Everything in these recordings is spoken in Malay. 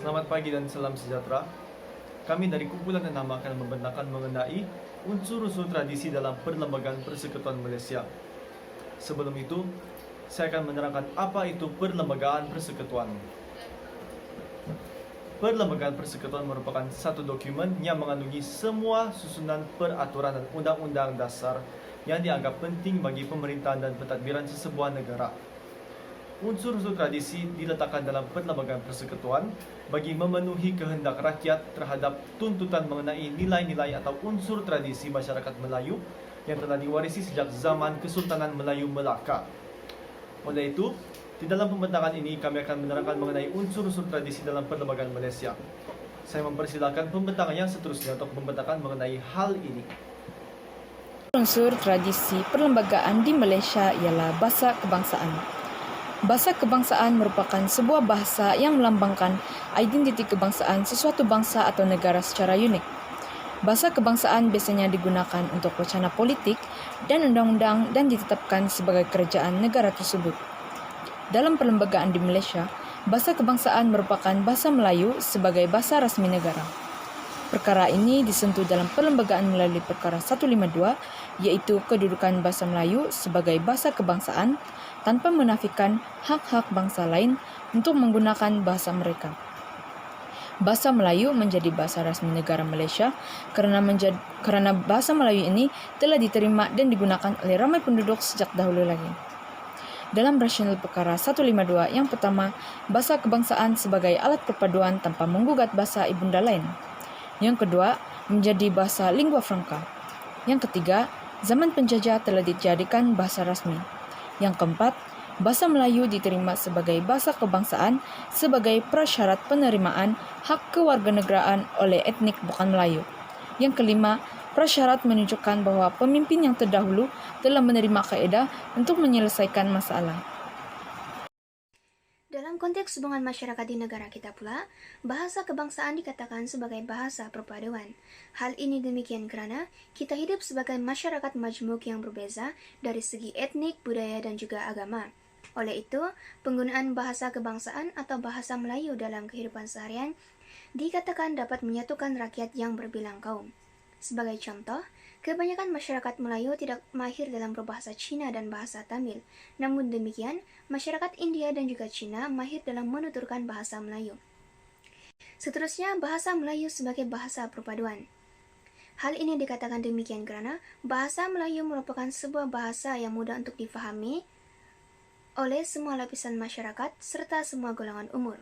Selamat pagi dan salam sejahtera. Kami dari kumpulan yang akan membentangkan mengenai unsur-unsur tradisi dalam Perlembagaan Persekutuan Malaysia. Sebelum itu, saya akan menerangkan apa itu Perlembagaan Persekutuan. Perlembagaan Persekutuan merupakan satu dokumen yang mengandungi semua susunan peraturan dan undang-undang dasar yang dianggap penting bagi pemerintahan dan pentadbiran sesebuah negara. Unsur-unsur tradisi diletakkan dalam Perlembagaan Persekutuan bagi memenuhi kehendak rakyat terhadap tuntutan mengenai nilai-nilai atau unsur tradisi masyarakat Melayu yang telah diwarisi sejak zaman Kesultanan Melayu Melaka. Oleh itu, di dalam pembentangan ini kami akan menerangkan mengenai unsur-unsur tradisi dalam Perlembagaan Malaysia. Saya mempersilakan pembentangan yang seterusnya untuk membentangkan mengenai hal ini. Unsur tradisi perlembagaan di Malaysia ialah bahasa kebangsaan. Bahasa kebangsaan merupakan sebuah bahasa yang melambangkan identiti kebangsaan sesuatu bangsa atau negara secara unik. Bahasa kebangsaan biasanya digunakan untuk wacana politik dan undang-undang dan ditetapkan sebagai kerajaan negara tersebut. Dalam perlembagaan di Malaysia, bahasa kebangsaan merupakan bahasa Melayu sebagai bahasa rasmi negara. Perkara ini disentuh dalam perlembagaan melalui Perkara 152, yaitu kedudukan bahasa Melayu sebagai bahasa kebangsaan tanpa menafikan hak-hak bangsa lain untuk menggunakan bahasa mereka. Bahasa Melayu menjadi bahasa rasmi negara Malaysia karena bahasa Melayu ini telah diterima dan digunakan oleh ramai penduduk sejak dahulu lagi. Dalam rasional Perkara 152 yang pertama, bahasa kebangsaan sebagai alat perpaduan tanpa menggugat bahasa ibunda lain. Yang kedua, menjadi bahasa lingua franca. Yang ketiga, zaman penjajah telah dijadikan bahasa rasmi. Yang keempat, bahasa Melayu diterima sebagai bahasa kebangsaan sebagai prasyarat penerimaan hak kewarganegaraan oleh etnik bukan Melayu. Yang kelima, prasyarat menunjukkan bahwa pemimpin yang terdahulu telah menerima kaedah untuk menyelesaikan masalah. Dalam konteks hubungan masyarakat di negara kita pula, bahasa kebangsaan dikatakan sebagai bahasa perpaduan. Hal ini demikian kerana kita hidup sebagai masyarakat majmuk yang berbeza dari segi etnik, budaya dan juga agama. Oleh itu, penggunaan bahasa kebangsaan atau bahasa Melayu dalam kehidupan seharian dikatakan dapat menyatukan rakyat yang berbilang kaum. Sebagai contoh, kebanyakan masyarakat Melayu tidak mahir dalam berbahasa Cina dan bahasa Tamil. Namun demikian, masyarakat India dan juga Cina mahir dalam menuturkan bahasa Melayu. Seterusnya, bahasa Melayu sebagai bahasa perpaduan. Hal ini dikatakan demikian kerana bahasa Melayu merupakan sebuah bahasa yang mudah untuk difahami oleh semua lapisan masyarakat serta semua golongan umur.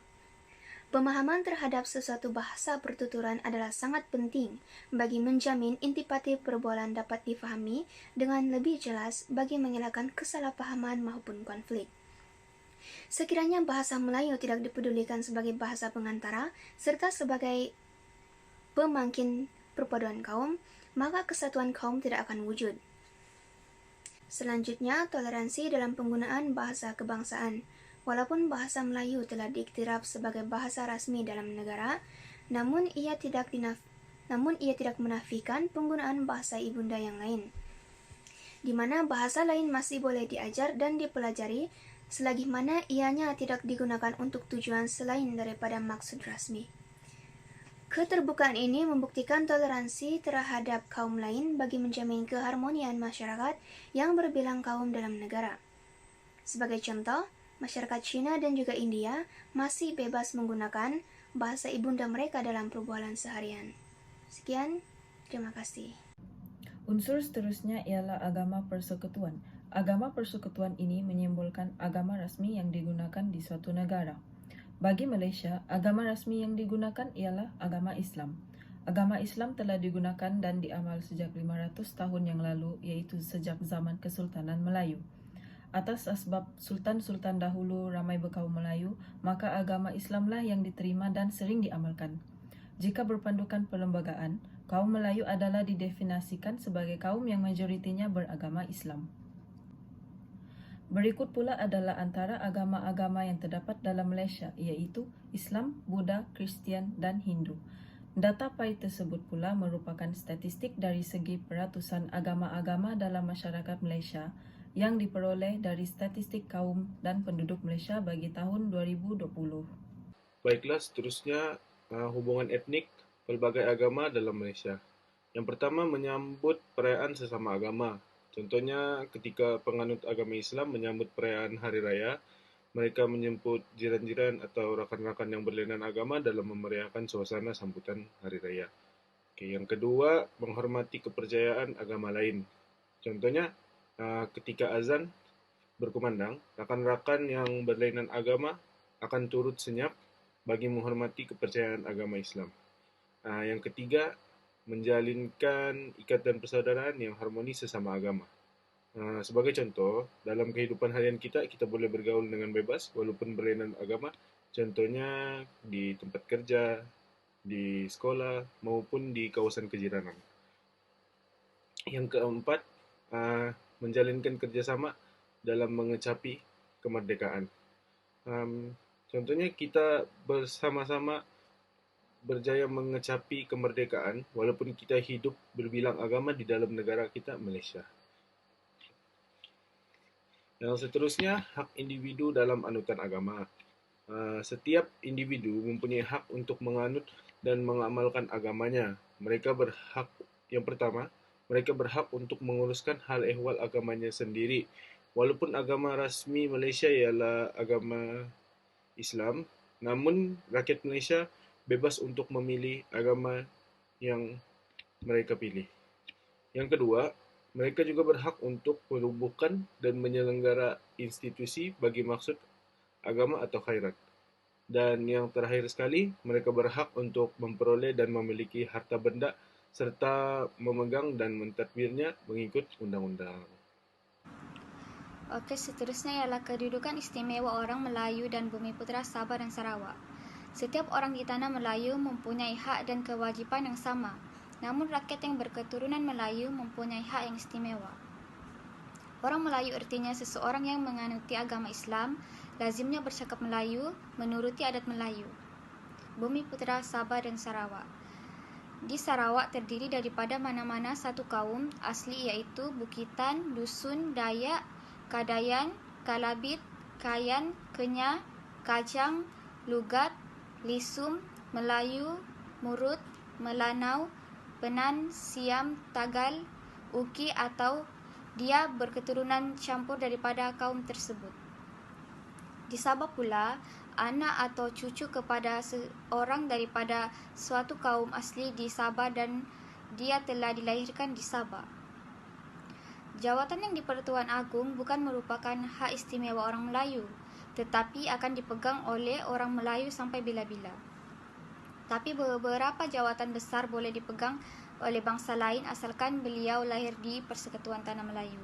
Pemahaman terhadap sesuatu bahasa pertuturan adalah sangat penting bagi menjamin intipati perbualan dapat difahami dengan lebih jelas bagi mengelakkan kesalahpahaman maupun konflik. Sekiranya bahasa Melayu tidak dipedulikan sebagai bahasa pengantara serta sebagai pemangkin perpaduan kaum, maka kesatuan kaum tidak akan wujud. Selanjutnya, toleransi dalam penggunaan bahasa kebangsaan. Walaupun bahasa Melayu telah diiktiraf sebagai bahasa rasmi dalam negara, namun ia tidak menafikan penggunaan bahasa ibunda yang lain, di mana bahasa lain masih boleh diajar dan dipelajari selagi mana ianya tidak digunakan untuk tujuan selain daripada maksud rasmi. Keterbukaan ini membuktikan toleransi terhadap kaum lain bagi menjamin keharmonian masyarakat yang berbilang kaum dalam negara. Sebagai contoh, masyarakat Cina dan juga India masih bebas menggunakan bahasa ibunda mereka dalam perbualan seharian. Sekian, terima kasih. Unsur seterusnya ialah agama persekutuan. Agama persekutuan ini menyimbolkan agama rasmi yang digunakan di suatu negara. Bagi Malaysia, agama rasmi yang digunakan ialah agama Islam. Agama Islam telah digunakan dan diamal sejak 500 tahun yang lalu, iaitu sejak zaman Kesultanan Melayu. Atas asbab sultan-sultan dahulu ramai berkaum Melayu, maka agama Islamlah yang diterima dan sering diamalkan. Jika berpandukan perlembagaan, kaum Melayu adalah didefinisikan sebagai kaum yang majoritinya beragama Islam. Berikut pula adalah antara agama-agama yang terdapat dalam Malaysia, iaitu Islam, Buddha, Kristian dan Hindu. Data PAI tersebut pula merupakan statistik dari segi peratusan agama-agama dalam masyarakat Malaysia yang diperoleh dari statistik kaum dan penduduk Malaysia bagi tahun 2020. Baiklah, seterusnya hubungan etnik pelbagai agama dalam Malaysia. Yang pertama, menyambut perayaan sesama agama. Contohnya, ketika penganut agama Islam menyambut perayaan Hari Raya, mereka menjemput jiran-jiran atau rakan-rakan yang berlainan agama dalam memeriahkan suasana sambutan Hari Raya. Oke, yang kedua, menghormati kepercayaan agama lain. Contohnya, ketika azan berkumandang, rakan-rakan yang berlainan agama akan turut senyap bagi menghormati kepercayaan agama Islam. Yang ketiga, menjalinkan ikatan persaudaraan yang harmonis sesama agama. Sebagai contoh, dalam kehidupan harian kita, kita boleh bergaul dengan bebas walaupun berlainan agama. Contohnya di tempat kerja, di sekolah, maupun di kawasan kejiranan. Yang keempat, menjalinkan kerjasama dalam mengecapi kemerdekaan. Contohnya kita bersama-sama berjaya mengecapi kemerdekaan walaupun kita hidup berbilang agama di dalam negara kita, Malaysia. Yang seterusnya, hak individu dalam anutan agama. Setiap individu mempunyai hak untuk menganut dan mengamalkan agamanya. Yang pertama, mereka berhak untuk menguruskan hal ehwal agamanya sendiri. Walaupun agama rasmi Malaysia ialah agama Islam, namun rakyat Malaysia bebas untuk memilih agama yang mereka pilih. Yang kedua, mereka juga berhak untuk menubuhkan dan menyelenggara institusi bagi maksud agama atau khairat. Dan yang terakhir sekali, mereka berhak untuk memperoleh dan memiliki harta benda serta memegang dan mentadbirnya mengikut undang-undang. Okey, seterusnya ialah kedudukan istimewa orang Melayu dan Bumiputera Sabah dan Sarawak. Setiap orang di tanah Melayu mempunyai hak dan kewajipan yang sama. Namun rakyat yang berketurunan Melayu mempunyai hak yang istimewa. Orang Melayu artinya seseorang yang menganuti agama Islam, lazimnya bercakap Melayu, menuruti adat Melayu. Bumiputera Sabah dan Sarawak. Di Sarawak terdiri daripada mana-mana satu kaum asli iaitu Bukitan, Dusun, Dayak, Kadayan, Kalabit, Kayan, Kenyah, Kajang, Lugat, Lisum, Melayu, Murut, Melanau, Penan, Siam, Tagal, Uki atau dia berketurunan campur daripada kaum tersebut. Di Sabah pula, anak atau cucu kepada seorang daripada suatu kaum asli di Sabah dan dia telah dilahirkan di Sabah. Jawatan yang di Pertuan Agong bukan merupakan hak istimewa orang Melayu, tetapi akan dipegang oleh orang Melayu sampai bila-bila. Tapi beberapa jawatan besar boleh dipegang oleh bangsa lain asalkan beliau lahir di Persekutuan Tanah Melayu.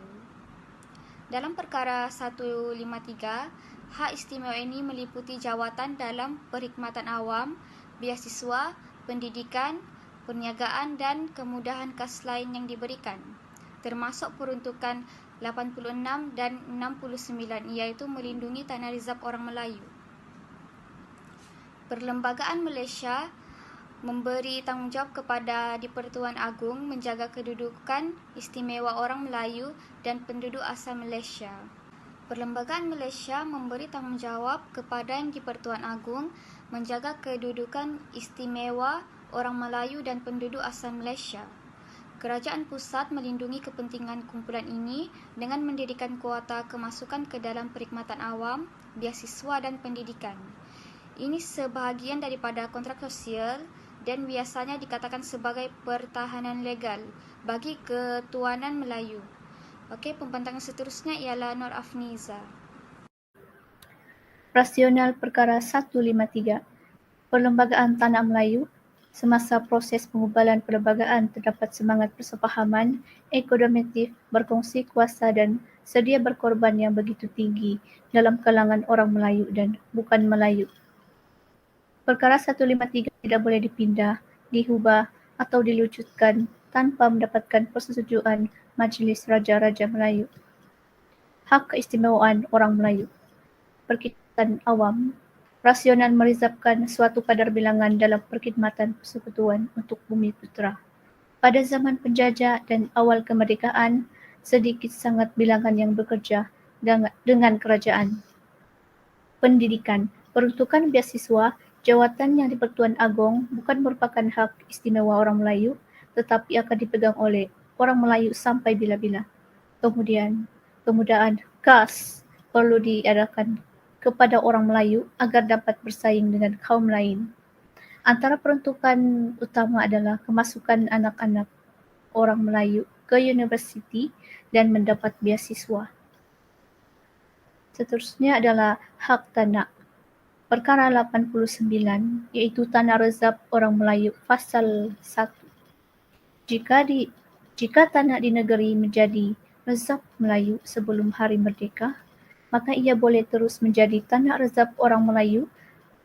Dalam perkara 153, hak istimewa ini meliputi jawatan dalam perkhidmatan awam, beasiswa, pendidikan, perniagaan dan kemudahan khas lain yang diberikan, termasuk peruntukan 86 dan 69 iaitu melindungi tanah rizab orang Melayu. Perlembagaan Malaysia memberi tanggungjawab kepada di Pertuan Agong menjaga kedudukan istimewa orang Melayu dan penduduk asal Malaysia. Perlembagaan Malaysia memberi tanggungjawab kepada yang di Pertuan Agong menjaga kedudukan istimewa orang Melayu dan penduduk asal Malaysia. Kerajaan pusat melindungi kepentingan kumpulan ini dengan mendirikan kuota kemasukan ke dalam perkhidmatan awam, beasiswa dan pendidikan. Ini sebahagian daripada kontrak sosial dan biasanya dikatakan sebagai pertahanan legal bagi ketuanan Melayu. Okey, pembentangan seterusnya ialah Nur Afniza. Rasional Perkara 153. Perlembagaan Tanah Melayu. Semasa proses pengubalan perlembagaan terdapat semangat persefahaman, akomodatif, berkongsi kuasa dan sedia berkorban yang begitu tinggi dalam kalangan orang Melayu dan bukan Melayu. Perkara 153 tidak boleh dipindah, diubah atau dilucutkan tanpa mendapatkan persetujuan Majlis Raja-Raja Melayu. Hak keistimewaan orang Melayu. Perkhidmatan awam. Rasional merizabkan suatu kadar bilangan dalam perkhidmatan persekutuan untuk Bumiputera. Pada zaman penjajah dan awal kemerdekaan, sedikit sangat bilangan yang bekerja dengan kerajaan. Pendidikan. Peruntukan beasiswa Jawatan yang di-Pertuan Agong bukan merupakan hak istimewa orang Melayu, tetapi akan dipegang oleh orang Melayu sampai bila-bila. Kemudian, penggunaan KAS perlu diadakan kepada orang Melayu agar dapat bersaing dengan kaum lain. Antara peruntukan utama adalah kemasukan anak-anak orang Melayu ke universiti dan mendapat beasiswa. Seterusnya adalah hak tanah. Perkara 89, iaitu Tanah Rezab Orang Melayu, Pasal 1. Jika tanah di negeri menjadi rezab Melayu sebelum hari merdeka, maka ia boleh terus menjadi tanah rezab orang Melayu,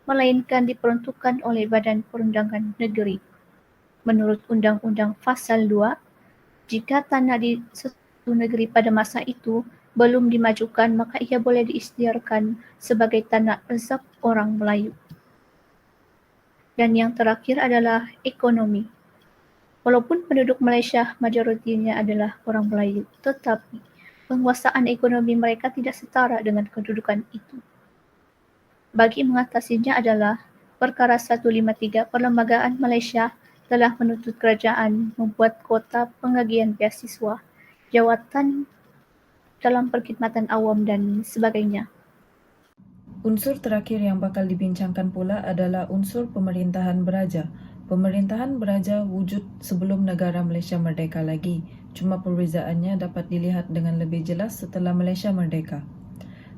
melainkan diperuntukkan oleh Badan Perundangan Negeri. Menurut Undang-Undang Pasal 2, jika tanah di suatu negeri pada masa itu belum dimajukan, maka ia boleh diisytiharkan sebagai tanah rezab orang Melayu. Dan yang terakhir adalah ekonomi. Walaupun penduduk Malaysia majoritinya adalah orang Melayu, tetapi penguasaan ekonomi mereka tidak setara dengan kedudukan itu. Bagi mengatasinya adalah Perkara 153 Perlembagaan Malaysia telah menuntut kerajaan membuat kuota pengagihan beasiswa, jawatan dalam perkhidmatan awam dan sebagainya. Unsur terakhir yang bakal dibincangkan pula adalah unsur pemerintahan beraja. Pemerintahan beraja wujud sebelum negara Malaysia merdeka lagi, cuma perbezaannya dapat dilihat dengan lebih jelas setelah Malaysia merdeka.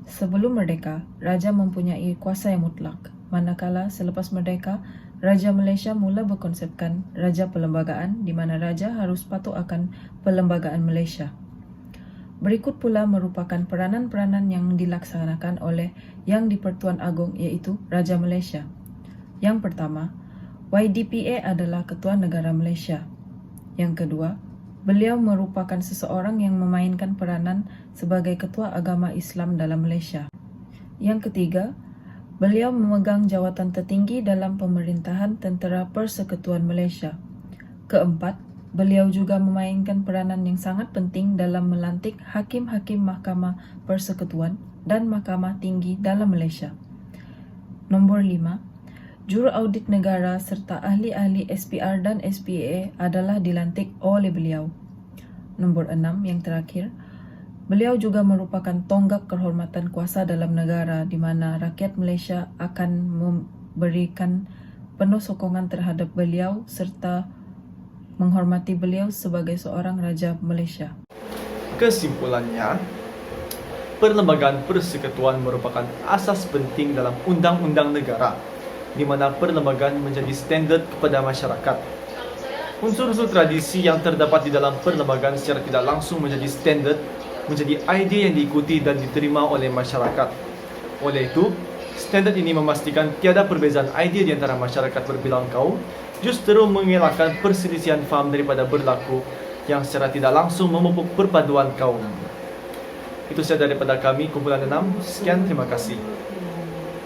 Sebelum merdeka, raja mempunyai kuasa yang mutlak, manakala selepas merdeka, Raja Malaysia mula berkonsepkan raja perlembagaan di mana raja harus patuh akan perlembagaan Malaysia. Berikut pula merupakan peranan-peranan yang dilaksanakan oleh Yang di-Pertuan Agong iaitu Raja Malaysia. Yang pertama, YDPA adalah Ketua Negara Malaysia. Yang kedua, beliau merupakan seseorang yang memainkan peranan sebagai Ketua Agama Islam dalam Malaysia. Yang ketiga, beliau memegang jawatan tertinggi dalam pemerintahan Tentera Persekutuan Malaysia. Keempat, beliau juga memainkan peranan yang sangat penting dalam melantik hakim-hakim Mahkamah Persekutuan dan Mahkamah Tinggi dalam Malaysia. Nombor 5, juru audit negara serta ahli-ahli SPR dan SPA adalah dilantik oleh beliau. Nombor 6, yang terakhir, beliau juga merupakan tonggak kehormatan kuasa dalam negara di mana rakyat Malaysia akan memberikan penuh sokongan terhadap beliau serta menghormati beliau sebagai seorang Raja Malaysia. Kesimpulannya, Perlembagaan Persekutuan merupakan asas penting dalam undang-undang negara, di mana perlembagaan menjadi standard kepada masyarakat. Unsur-unsur tradisi yang terdapat di dalam perlembagaan secara tidak langsung menjadi standard, menjadi idea yang diikuti dan diterima oleh masyarakat. Oleh itu, standard ini memastikan tiada perbezaan idea di antara masyarakat berbilang kaum, justru mengelakkan perselisihan faham daripada berlaku yang secara tidak langsung memupuk perpaduan kaum. Itu sahaja daripada kami, Kumpulan 6. Sekian, terima kasih.